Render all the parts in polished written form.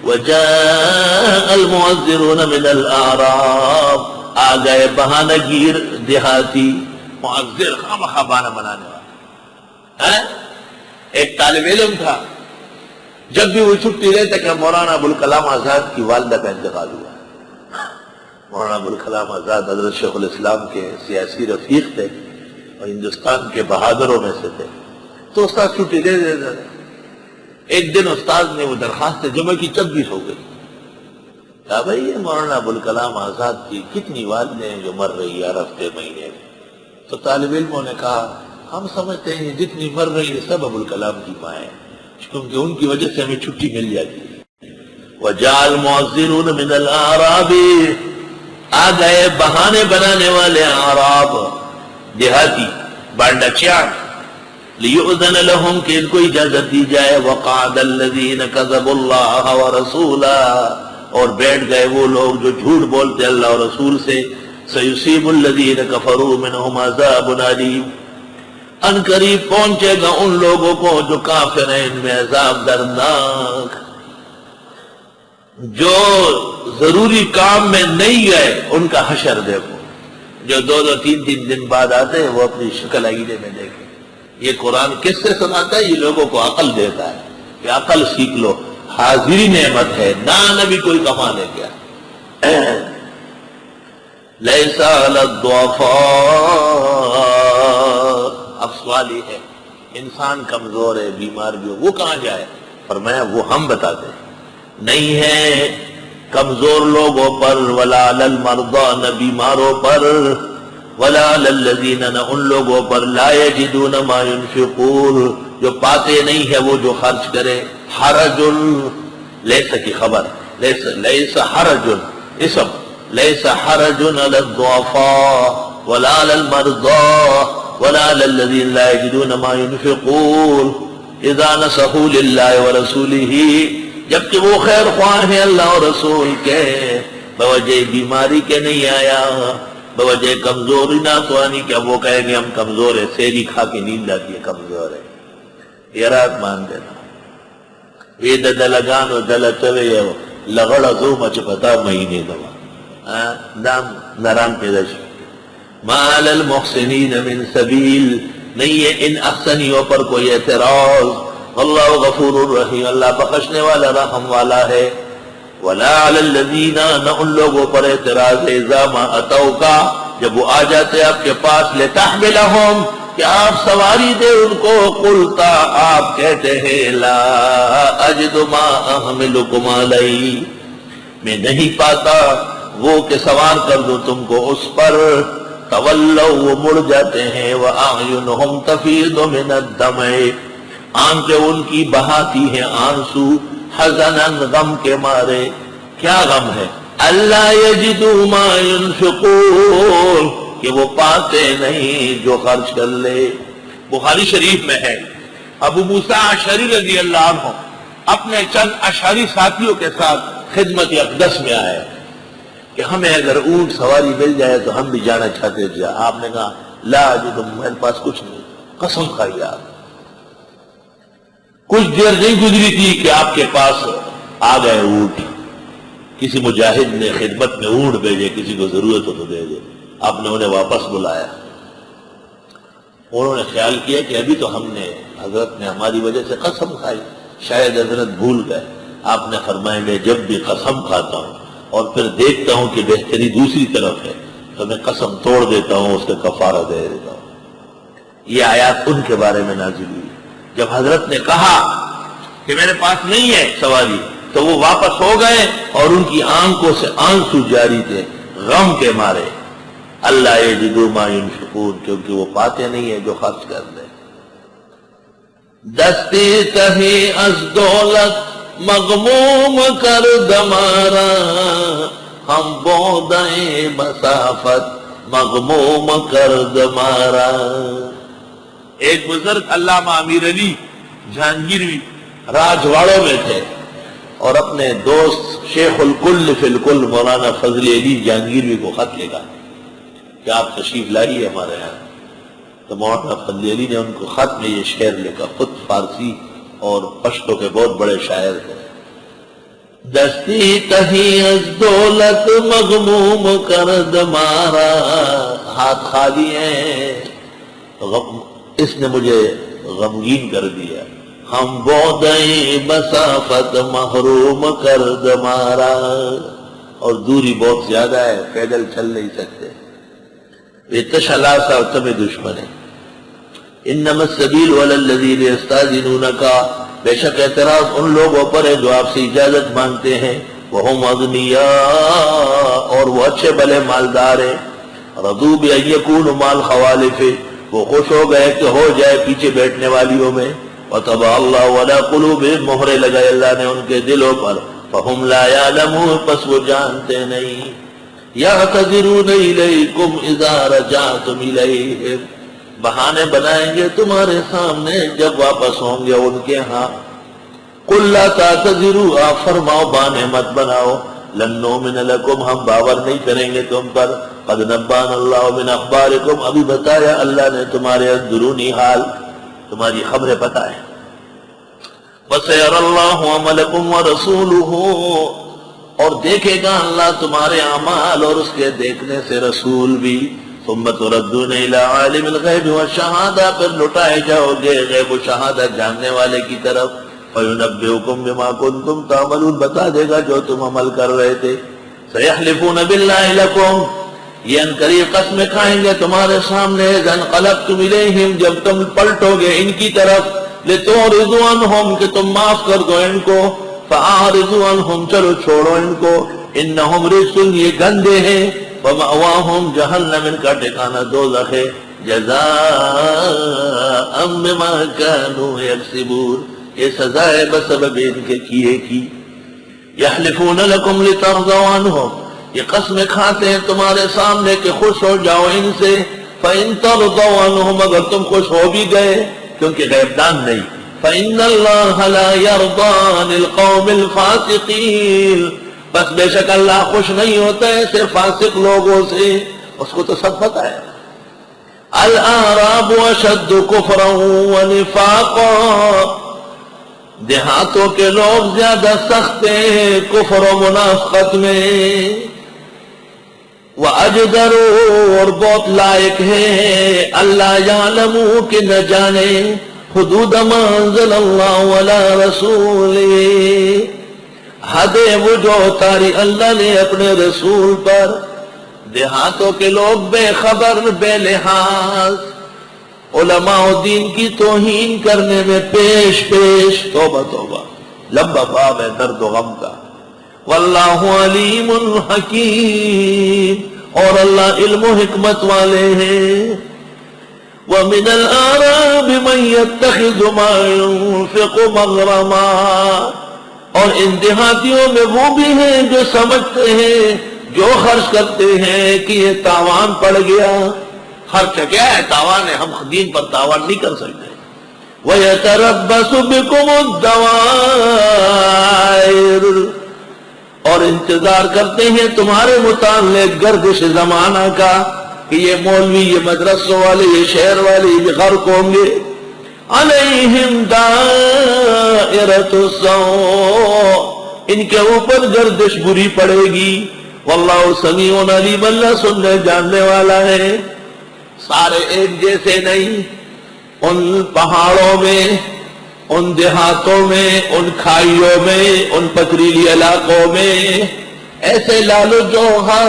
وجاء المعذرون من الاعراب، آ گئے بہانہ گیر دیہاتی، معذر خامخواہ بہانہ بنانے والا۔ ایک طالب علم تھا، جب بھی وہ چھٹی لیتا کہ مولانا ابوالکلام آزاد کی والدہ کا انتقال ہوا۔ مولانا ابوالکلام آزاد حضرت شیخ الاسلام کے سیاسی رفیق تھے اور ہندوستان کے بہادروں میں سے تھے، تو استاد چھٹی دے دیتا تھا۔ ایک دن استاد نے وہ درخواست جمع کی، 26 ہو گئی۔ کہا بھائی یہ مولانا ابوالکلام آزاد کی کتنی والدیں ہیں جو مر رہی ہے ہفتے مہینے میں؟ تو طالب علموں نے کہا ہم سمجھتے ہیں جتنی مر رہی ہے سب ابوالکلام کی مائیں، کیونکہ ان کی وجہ سے ہمیں چھٹی مل جاتی ہے۔ وَجَاءَ الْمُعَذِّرُونَ مِنَ الْأَعْرَابِ، آ گئے بہانے بنانے والے اعراب، دیہاتی، بانڈا چیان، لِيُؤْذَنَ لَهُمْ کہ ان کو اجازت دی جائے، وَقَعَدَ الَّذِينَ كَذَبُوا اللَّهَ وَرَسُولَهُ، اور بیٹھ گئے وہ لوگ جو جھوٹ بولتے اللہ اور رسول سے، سَيُصِيبُ الَّذِينَ كَفَرُوا مِنْهُمْ عَذَابٌ أَلِيمٌ، ان قریب پہنچے گا ان لوگوں کو جو کافر ہیں ان میں عذاب دردناک۔ جو ضروری کام میں نہیں گئے ان کا حشر دیکھو، جو 2-3 دن بعد آتے ہیں وہ اپنی شکل آئینے میں دیکھیں۔ یہ قرآن کس سے سناتا ہے؟ یہ لوگوں کو عقل دیتا ہے کہ عقل سیکھ لو، حاضری نعمت ہے، نہ نبی کوئی کمانے کیا۔ لیس علی الضعفاء، اب سوال یہ ہے انسان کمزور ہے، بیمار بھی ہو، وہ کہاں جائے؟ فرمایا وہ ہم بتاتے ہیں، نہیں ہے کمزور لوگوں پر، ولا علی المرضى، نہ بیماروں پر، ولا علی الذین، نہ ان لوگوں پر، لا یجدون ما ينفقون، جو پاتے نہیں ہے وہ جو خرچ کرے۔ حرج، لیس کی خبر، لیس حرج اسم، لیس حرج علی الضعفاء ولا علی المرضى ولا علی الذین لا یجدون ما ينفقون اذا نصحوا للہ ورسولہ، جبکہ وہ خیر خواہ ہیں اللہ اور رسول کے، بوجہ بیماری کے نہیں آیا، بوجہ کمزوری نہ تو آنی کہ اب وہ کہیں گے ہم کمزور ہے، سیری کھا کے نیند آتی ہے کمزور ہے، یہ رات مان دینا یہ دلگان و دل چوے لغڑ ازو مچ پتا مہینے دوا دام نرام پیدا شو۔ ما علی المحسنین من سبیل، نہیں ہے ان احسنیوں پر کوئی اعتراض، اللہ غفور الرحیم، اللہ بخشنے والا رحم والا ہے۔ ولا علی الذین، نہ ان لوگوں پر اعتراض ہے، اذا ما اتوکا، جب وہ آ جاتے آپ کے پاس، لتحملہم، کہ آپ سواری دے ان کو، قلتا، آپ کہتے ہیں، لا اجد ما احملکم علیہ، میں نہیں پاتا وہ کہ سوار کر دوں تم کو اس پر، تولوا، وہ مڑ جاتے ہیں، وَأَعْيُنُهُمْ تَفِيضُ مِنَ الدَّمْعِ، آنکھیں ان کی بہاتی ہیں آنسو، حزناً، غم کے مارے۔ کیا غم ہے؟ اللہ یجدوا ما ينفقون، کہ وہ پاتے نہیں جو خرچ کر لے۔ بخاری شریف میں ہے ابو موسیٰ اشعری رضی اللہ عنہ اپنے چند اشعری ساتھیوں کے ساتھ خدمت اقدس میں آئے کہ ہمیں اگر اونٹ سواری مل جائے تو ہم بھی جانا چاہتے تھے۔ آپ نے کہا لا اجد، میرے پاس کچھ نہیں، قسم کھائی آپ۔ کچھ دیر نہیں گزری تھی کہ آپ کے پاس آ گئے اونٹ، کسی مجاہد نے خدمت میں اونٹ بھیجے، کسی کو ضرورت ہو تو دے دے، آپ نے انہیں واپس بلایا۔ انہوں نے خیال کیا کہ ابھی تو ہم نے، حضرت نے ہماری وجہ سے قسم کھائی، شاید حضرت بھول گئے۔ آپ نے فرمایا میں جب بھی قسم کھاتا ہوں اور پھر دیکھتا ہوں کہ بہتری دوسری طرف ہے تو میں قسم توڑ دیتا ہوں، اس کا کفارہ دے دیتا ہوں۔ یہ آیات ان کے بارے میں نازل ہوئی۔ جب حضرت نے کہا کہ میرے پاس نہیں ہے سواری تو وہ واپس ہو گئے اور ان کی آنکھوں سے آنسو جاری تھے غم کے مارے۔ اللہ یجدوا ما ينفقون، کیونکہ وہ پاتے نہیں ہیں جو خرچ کر دے۔ دستی تہی از دولت مغموم کر دمارا، ہم بودیں مسافت مغموم کر دمارا۔ ایک بزرگ علامہ امیر علی جہانگیروی راجواڑوں میں تھے اور اپنے دوست شیخ الکل فی الکل مولانا فضل علی جہانگیروی کو خط لکھا کہ آپ تشریف لائیے ہمارے یہاں۔ تو مولانا فضل علی نے ان کو خط میں یہ شعر لکھا، خود فارسی اور پشتو کے بہت بڑے شاعر تھے۔ دستی تہی از دولت مغموم کرد مارا، ہاتھ خالی ہیں، اس نے مجھے غمگین کر دیا، ہم بودیں مسافت محروم کرد مارا، اور دوری بہت زیادہ ہے، پیدل چل نہیں سکتے، اتشلاسا تمہیں دشمن ہے۔ انما السبیل علی الذین یستاذنونک، بے شک اعتراض ان لوگوں پر ہے جو آپ سے اجازت مانگتے ہیں، وہم اغنیاء، اور وہ اچھے بھلے مالدار ہیں، رضوا بان یکونوا مع الخوالف، وہ خوش ہو گئے کہ ہو جائے پیچھے بیٹھنے والیوں میں، وطبع اللہ علی قلوبہم، مہرے لگائے اللہ نے ان کے دلوں پر، فہم لا یعلمون، پس وہ جانتے نہیں، یعتذرون الیکم اذا رجعتم الیہم، بہانے بنائیں گے تمہارے سامنے جب واپس ہوں گے ان کے ہاں، قل لا تعتذروا، آپ فرماؤ بہانے مت بناؤ، لن نؤمن لکم، ہم باور نہیں کریں گے تم پر، قد نبانا اللہ من اخبارکم، ابھی بتایا اللہ نے تمہارے اندرونی حال، تمہاری خبریں پتہ ہے، وَسَيَرَ اللَّهُ عَمَلَكُمْ وَرَسُولُهُ، اور دیکھے گا اللہ تمہارے اعمال اور اس کے دیکھنے سے رسول بھی، ثم تردون الى عالم الغیب والشہادہ، پھر لٹائے جاؤ گے غیب و شہادت جاننے والے کی طرف، فَيُنَبِّئُكُم بِمَا كُنتُمْ تَعْمَلُونَ، بتا دے گا جو تم عمل کر رہے تھے، سَيَحْلِفُونَ بِاللَّهِ لَكُمْ، یہ انقریب قسم کھائیں گے تمہارے سامنے، اذا انقلبتم الیہم، جب تم پلٹو گے ان کی طرف، لِتُعْرِضُوا عَنْهُمْ، کہ تم معاف کر دو ان کو، فَأَعْرِضُوا عَنْهُمْ، چلو چھوڑو ان کو، إِنَّهُمْ رِجْسٌ، یہ گندے ہیں، وَمَأْوَاهُمْ جَهَنَّمَ، ان کا ٹھکانہ دوزخ ہے، جَزَاءً بِمَا كَانُوا يَكْسِبُونَ، یہ سزا ہے بسبب ان کے کیے کی، يَحْلِفُونَ لَكُمْ لِتَرْضَوْا عَنْهُمْ، یہ قسم کھاتے ہیں تمہارے سامنے کہ خوش ہو جاؤ ان سے، فَإِن تَرْضَوْا عَنْهُمْ، اگر تم خوش ہو بھی گئے کیونکہ غیبدان نہیں، فَإِنَّ اللَّهَ لَا يَرْضَىٰ عَنِ الْقَوْمِ الْفَاسِقِينَ، بس بے شک اللہ خوش نہیں ہوتا ہے صرف فاسق لوگوں سے، اس کو تو سب پتہ ہے، الْأَعْرَابُ أَشَدُّ كُفْرًا وَنِفَاقًا، دیہاتوں کے لوگ زیادہ سخت ہیں کفر و منافقت میں، وَأَجْدَرُوا، اور بہت لائق ہے اللہ يَعْلَمُوا، کہ نہ جانے، حدود ما انزل اللہ علی رسولہ، حد وہ جو اتاری اللہ نے اپنے رسول پر، دیہاتوں کے لوگ بے خبر بے لحاظ، علماء و دین کی توہین کرنے میں پیش پیش، توبہ توبہ، لمبا باب ہے درد و غم کا، واللہ علیم حکیم، اور اللہ علم و حکمت والے ہیں، وَمِنَ الْأَعْرَابِ مَن يَتَّخِذُ مَا يُنفِقُ مَغْرَمًا، اور ان دیہاتیوں میں وہ بھی ہیں جو سمجھتے ہیں جو خرچ کرتے ہیں کہ یہ تاوان پڑ گیا، خرچ کیا ہے؟ تاوان ہے، ہم دین پر تاوان نہیں کر سکتے، وَيَتَرَبَّصُ بِكُمُ الدَّوَائِرَ، اور انتظار کرتے ہیں تمہارے متعلق گردش زمانہ کا، کہ یہ مولوی، یہ مدرسوں والے، یہ شہر والے بھی غرق ہوں گے، علیہم دائرۃ السوء، ان کے اوپر گردش بری پڑے گی، واللہ سمیع علیم، اللہ سننے جاننے والا ہے، سارے ایک جیسے نہیں، ان پہاڑوں میں، ان دیہاتوں میں، ان کھائیوں میں، ان پتریلی علاقوں میں ایسے لالو جوہر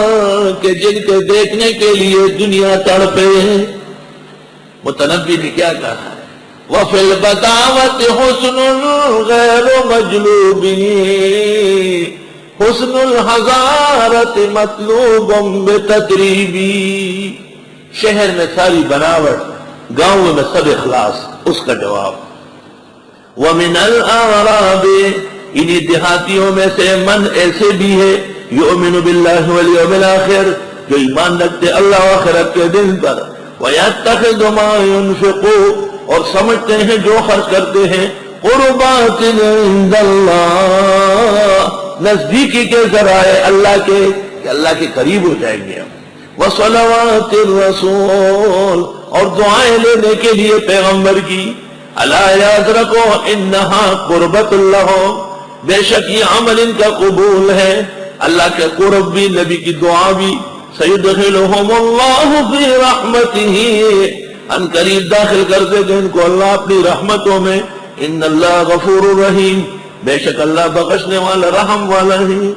کہ جن کے دیکھنے کے لیے دنیا تڑپے، متنبی نے کیا کہا ہے، وَفِي الْبَدَاوَةِ حُسْنٌ غَيْرُ مَجْلُوبٍ، حسن الحضارت مطلوب بتدریبی، شہر میں ساری بناوٹ، گاؤں میں سب اخلاص، اس کا جواب، وَمِنَ الْأَعْرَابِ، انہی دیہاتیوں میں سے من ایسے بھی ہے، یؤمن باللہ والیوم الآخر، جو ایمان رکھتے اللہ و آخرت کے دن پر، وَيَتَّخِذُ مَا يُنْفِقُ، اور سمجھتے ہیں جو خرچ کرتے ہیں، قربات عند اللہ، نزدیکی کے ذرائع اللہ کے، کہ اللہ کے قریب ہو جائیں گے ہم، وصلوات الرسول، اور دعائیں لینے کے لیے پیغمبر کی، الا یاد رکھو انہا قربت اللہ، بے شک یہ عمل ان کا قبول ہے، اللہ کے قرب بھی، نبی کی دعا بھی. سیدخلہم اللہ فی رحمتہ، ان قریب داخل کر دے گا ان کو اللہ اپنی رحمتوں میں. ان اللہ غفور رحیم، بے شک اللہ بخشنے والا رحم والا ہے.